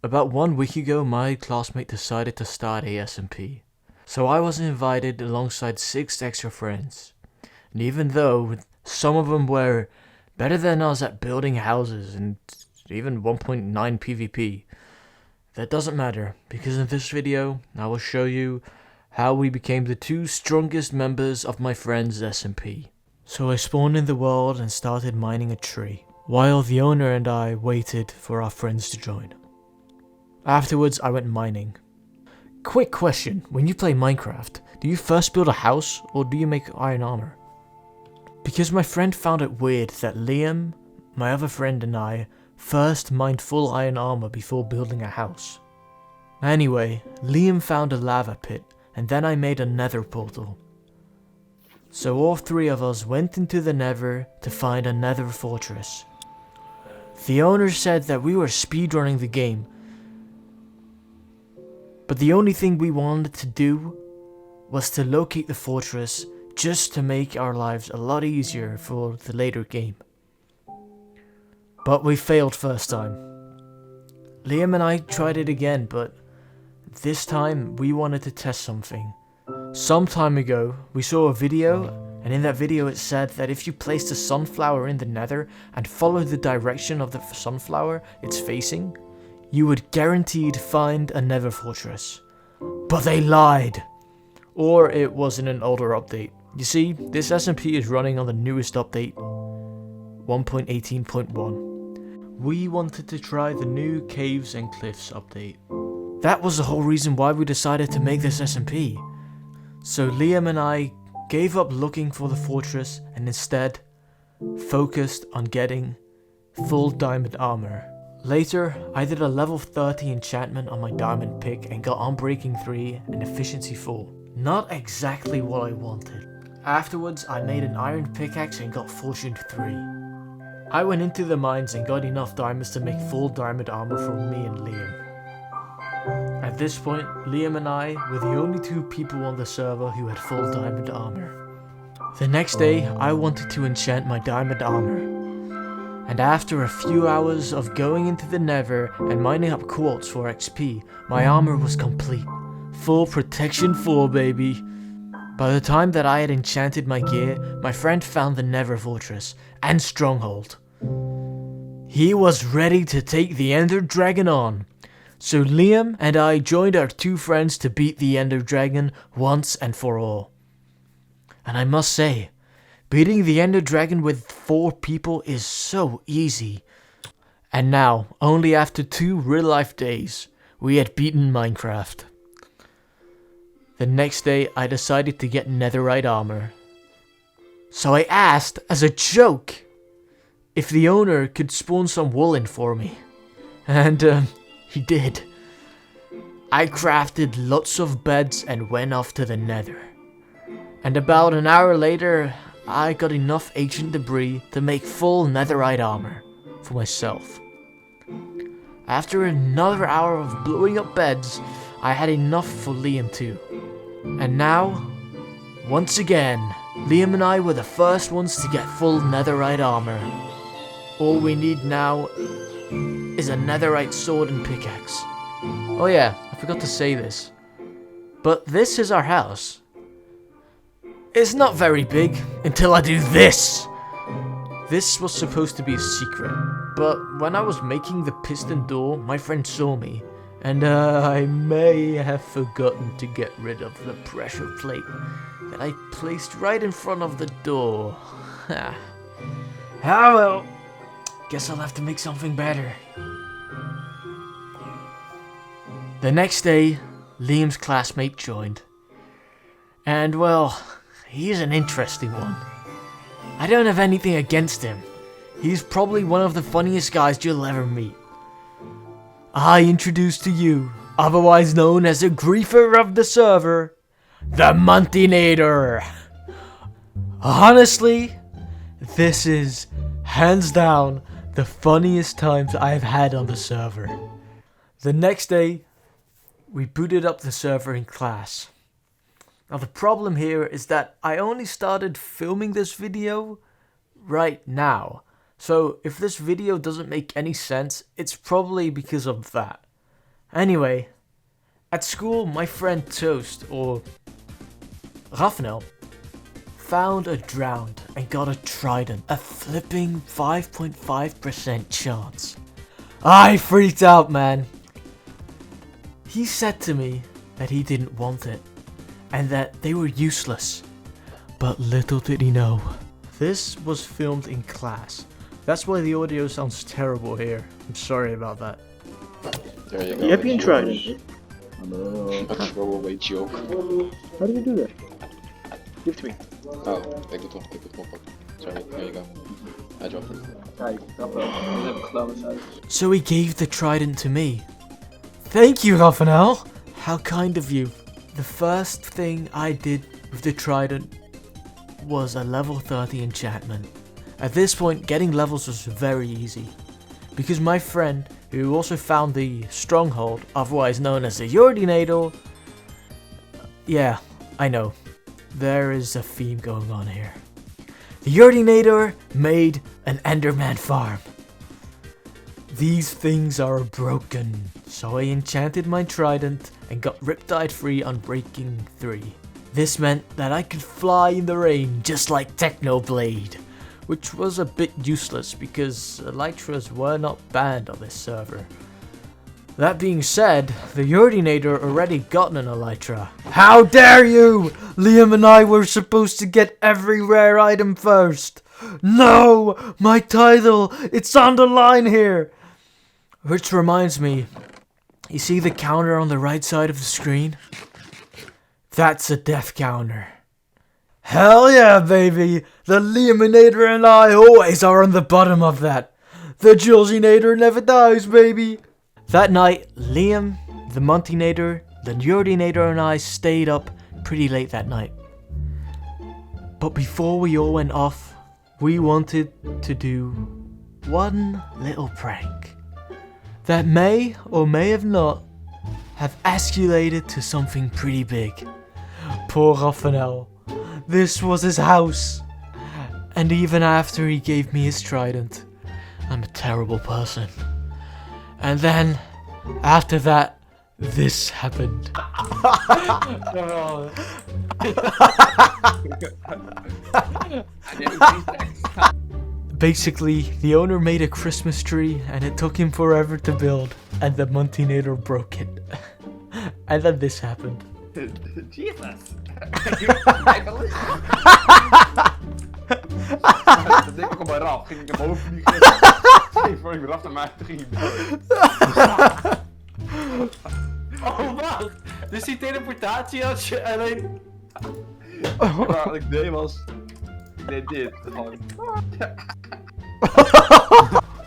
About 1 week ago, my classmate decided to start a SMP. So I was invited alongside 6 extra friends. And even though some of them were better than us at building houses and even 1.9 PvP, that doesn't matter, because in this video, I will show you how we became the 2 strongest members of my friend's SMP. So I spawned in the world and started mining a tree, while the owner and I waited for our friends to join. Afterwards, I went mining. Quick question, when you play Minecraft, do you first build a house or do you make iron armor? Because my friend found it weird that Liam, my other friend, and I first mined full iron armor before building a house. Anyway, Liam found a lava pit and then I made a nether portal. So all 3 of us went into the nether to find a nether fortress. The owner said that we were speedrunning the game, but the only thing we wanted to do was to locate the fortress just to make our lives a lot easier for the later game. But we failed first time. Liam and I tried it again, but this time we wanted to test something. Some time ago we saw a video, and in that video it said that if you placed a sunflower in the nether and followed the direction of the sunflower it's facing, you would guaranteed find a nether fortress. But they lied! Or it was in an older update. You see, this SMP is running on the newest update, 1.18.1. We wanted to try the new Caves and Cliffs update. That was the whole reason why we decided to make this SMP. So Liam and I gave up looking for the fortress and instead focused on getting full diamond armor. Later, I did a level 30 enchantment on my diamond pick and got Unbreaking 3 and Efficiency 4. Not exactly what I wanted. Afterwards, I made an iron pickaxe and got Fortune 3. I went into the mines and got enough diamonds to make full diamond armor for me and Liam. At this point, Liam and I were the only 2 people on the server who had full diamond armor. The next day, I wanted to enchant my diamond armor. And after a few hours of going into the nether and mining up quartz for XP, my armor was complete. Full protection 4, baby. By the time that I had enchanted my gear, my friend found the nether fortress and stronghold. He was ready to take the ender dragon on. So Liam and I joined our 2 friends to beat the ender dragon once and for all. And I must say, beating the ender dragon with 4 people is so easy. And now, only after 2 real life days, we had beaten Minecraft. The next day I decided to get netherite armor. So I asked, as a joke, if the owner could spawn some wool in for me. And he did. I crafted lots of beds and went off to the nether. And about an hour later, I got enough ancient debris to make full netherite armor for myself. After another hour of blowing up beds, I had enough for Liam too. And now, once again, Liam and I were the first ones to get full netherite armor. All we need now is a netherite sword and pickaxe. Oh yeah, I forgot to say this. But this is our house. It's not very big until I do this. This was supposed to be a secret, but when I was making the piston door, my friend saw me, and I may have forgotten to get rid of the pressure plate that I placed right in front of the door. Ah well, guess I'll have to make something better. The next day, Liam's classmate joined. And well, he's an interesting one. I don't have anything against him. He's probably one of the funniest guys you'll ever meet. I introduce to you, otherwise known as the griefer of the server, the Muntinator. Honestly, this is, hands down, the funniest times I've had on the server. The next day, we booted up the server in class. Now the problem here is that I only started filming this video right now. So if this video doesn't make any sense, it's probably because of that. Anyway, at school, my friend Toast, or Raphael, found a drowned and got a trident. A flipping 5.5% chance. I freaked out, man. He said to me that he didn't want it and that they were useless. But little did he know. This was filmed in class. That's why the audio sounds terrible here. I'm sorry about that. There you go. Heb je een trident? A throwaway joke. How do you do that? Give it to me. Oh, ik moet hem oppakken. Sorry, there you go. I dropped it. Kijk, dat wel. Dat heb ik gedaan uit. So he gave the trident to me. Thank you, Raphael. How kind of you. The first thing I did with the trident was a level 30 enchantment. At this point, getting levels was very easy, because my friend, who also found the stronghold, otherwise known as the Yordinator, yeah, I know, there is a theme going on here. The Yordinator made an Enderman farm. These things are broken, so I enchanted my trident and got Riptide free on breaking 3. This meant that I could fly in the rain just like Technoblade, which was a bit useless because Elytras were not banned on this server. That being said, the Yordinator already gotten an Elytra. How dare you! Liam and I were supposed to get every rare item first. No! My title! It's on the line here! Which reminds me, you see the counter on the right side of the screen? That's a death counter. Hell yeah, baby! The Liaminator and I always are on the bottom of that. The Julesinator never dies, baby! That night, Liam, the Montinator, the Yordinator and I stayed up pretty late that night. But before we all went off, we wanted to do one little prank that may or may have not have escalated to something pretty big. Poor Raphael. This was his house. And even after he gave me his trident, I'm a terrible person. And then, after that, this happened. Basically, the owner made a Christmas tree and it took him forever to build, and the Montinator broke it. And then this happened. Jesus! Dat deed ik op mijn raf, ging ik naar boven vliegen. Steeds voor ik weer af naar mij ging. Oh, wacht! Dus die teleportatie had je alleen... Wat ik deed was... Ik deed dit. Gewoon.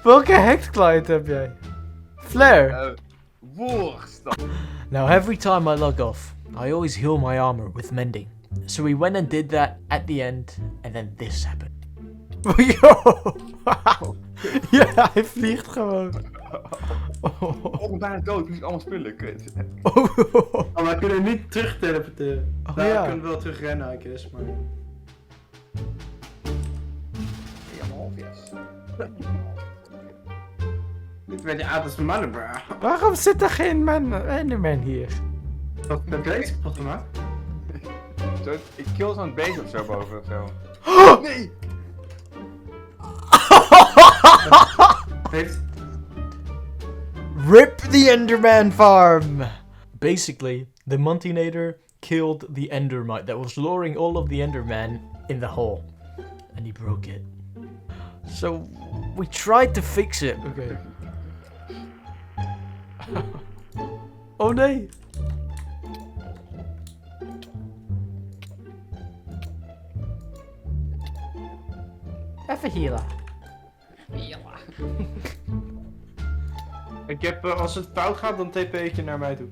Welke hacked client heb jij? Flare? Worst. Now every time I log off, I always heal my armor with mending. So we went and did that at the end, and then this happened. Yo! Ja, hij vliegt gewoon. Oh, bijna dood, moest ik allemaal spullen, kut. Oh, wij kunnen niet terug teleporteren. Oh, Nou, ja. we kunnen wel terug rennen, I guess, maar... Helemaal yes. Dit werd je aardig mannen, bro. Waarom zit er geen Enderman hier? Wat heb jij deze kapot gemaakt? Zo, ik kill zo'n beest of zo boven of zo. Nee! Heeft... Rip the Enderman farm! Basically, the Montinator killed the Endermite that was luring all of the Enderman in the hole. And he broke it. So, we tried to fix it. Okay. Oh nee! Even healen. Ik heb, als het fout gaat, dan TP je naar mij toe.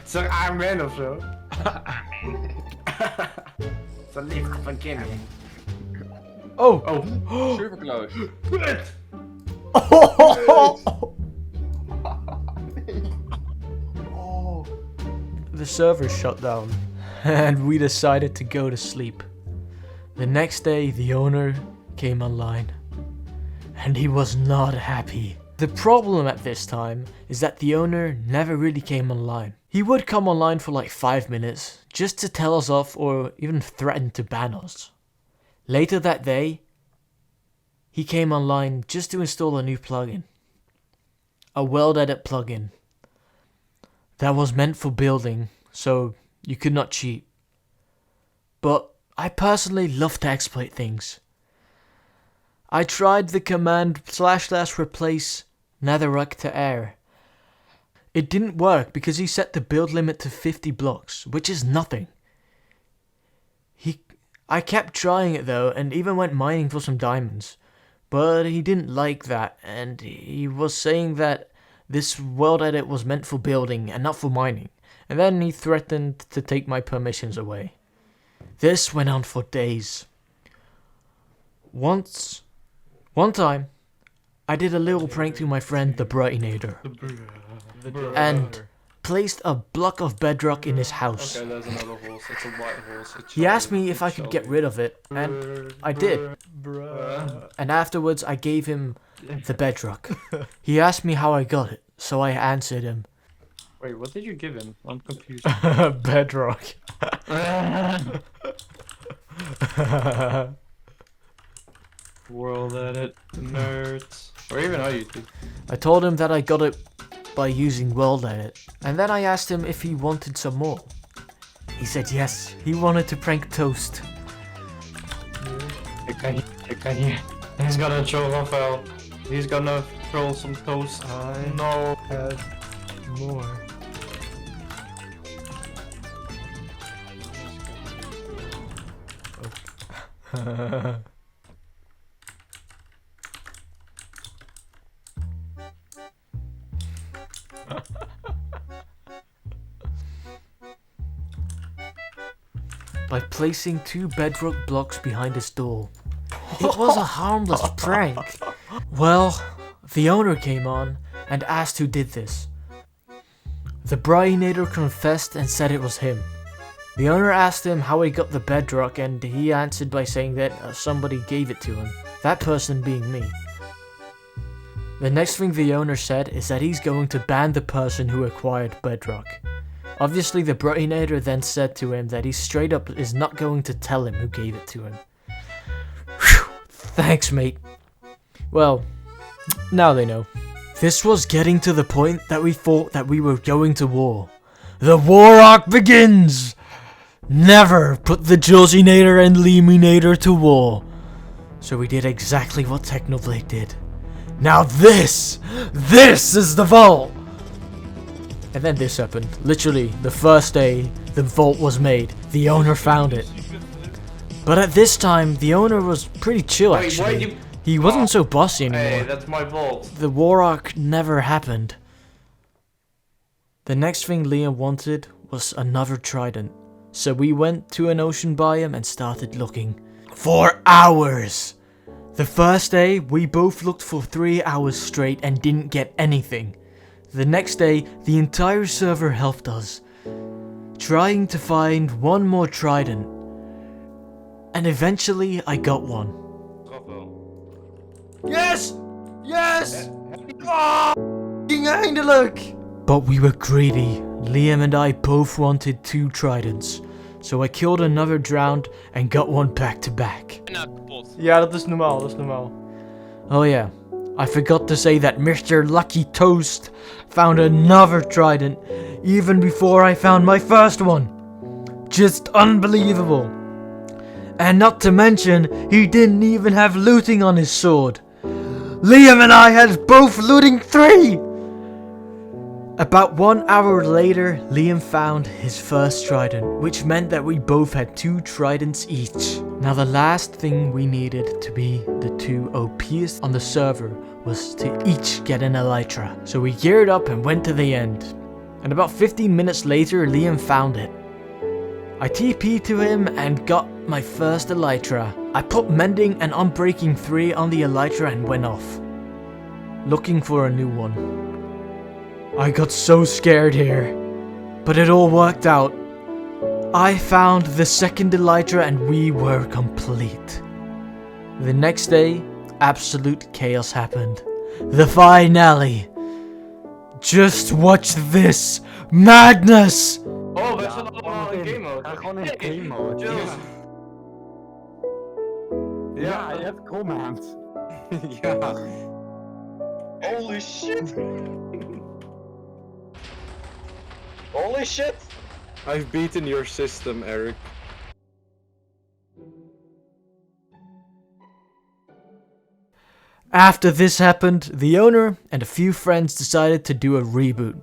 Zeg amen of zo. Amen. Dat lief van kinderen. Oh! Oh. Super close. Kut! the server shut down and we decided to go to sleep. The next day, the owner came online and he was not happy. The problem at this time is that the owner never really came online. He would come online for like 5 minutes just to tell us off or even threaten to ban us. Later that day, he came online just to install a new plugin. A world edit plugin that was meant for building, so you could not cheat. But I personally love to exploit things. I tried the command / replace netherrack to air. It didn't work because he set the build limit to 50 blocks, which is nothing. I kept trying it though, and even went mining for some diamonds. But he didn't like that, and he was saying that this world edit was meant for building and not for mining. And then he threatened to take my permissions away. This went on for days. One time, I did a little prank to my friend the Brightinator and placed a block of bedrock in his house. Okay, there's another horse. It's a white horse. He asked me if I could get rid of it, and I did. And afterwards, I gave him the bedrock. He asked me how I got it, so I answered him. Wait, what did you give him? I'm confused. Bedrock. World edit, nerds. Where even are you two? I told him that I got it by using world edit, and then I asked him if he wanted some more. He said yes, he wanted to prank Toast. He's gonna troll Raphael. He's gonna troll some Toast. No. Have more. By placing 2 bedrock blocks behind his door. It was a harmless prank. Well, the owner came on and asked who did this. The Brightinator confessed and said it was him. The owner asked him how he got the bedrock, and he answered by saying that somebody gave it to him, that person being me. The next thing the owner said is that he's going to ban the person who acquired bedrock. Obviously, the Brightinator then said to him that he straight up is not going to tell him who gave it to him. Whew, thanks, mate. Well, now they know. This was getting to the point that we thought that we were going to war. The war arc begins! Never put the Josinator and Liminator to war. So we did exactly what Technoblade did. Now this is the vault! And then this happened. Literally, the first day the vault was made, the owner found it. But at this time, the owner was pretty chill actually. He wasn't so bossy anymore. Hey, that's my vault. The war arc never happened. The next thing Liam wanted was another trident. So we went to an ocean biome and started looking. For hours! The first day, we both looked for 3 hours straight and didn't get anything. The next day, the entire server helped us, trying to find one more trident. And eventually, I got one. Yes! Yes! Oh, eindelijk! But we were greedy. Liam and I both wanted 2 tridents. So I killed another drowned and got one back to back. Ja, dat is normaal, Oh yeah, I forgot to say that Mr. Lucky Toast found another trident even before I found my first one. Just unbelievable. And not to mention, he didn't even have looting on his sword. Liam and I had both looting 3! About 1 hour later, Liam found his first trident, which meant that we both had 2 tridents each. Now the last thing we needed to be the 2 OPs on the server was to each get an elytra. So we geared up and went to the end. And about 15 minutes later, Liam found it. I TP'd to him and got my first elytra. I put mending and unbreaking 3 on the elytra and went off, looking for a new one. I got so scared here, But it all worked out. I found the second elytra and we were complete. The next day, absolute chaos happened. The finale. Just watch this madness! Oh, we zijn allemaal in game mode. Ga gewoon in game mode. Chill. Ja, je hebt command. Ja. Holy shit! Holy shit! I've beaten your system, Eric. After this happened, the owner and a few friends decided to do a reboot.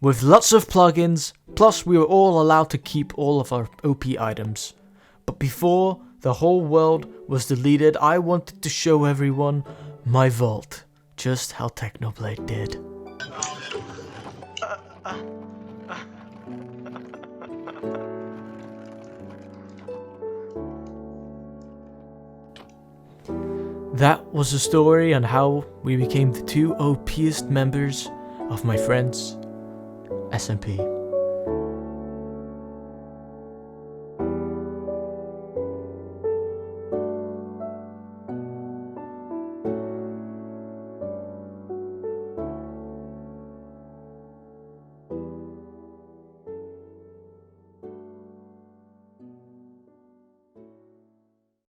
With lots of plugins, plus we were all allowed to keep all of our OP items. But before the whole world was deleted, I wanted to show everyone my vault. Just how Technoblade did. That was a story on how we became the two OPest members of my friends SMP.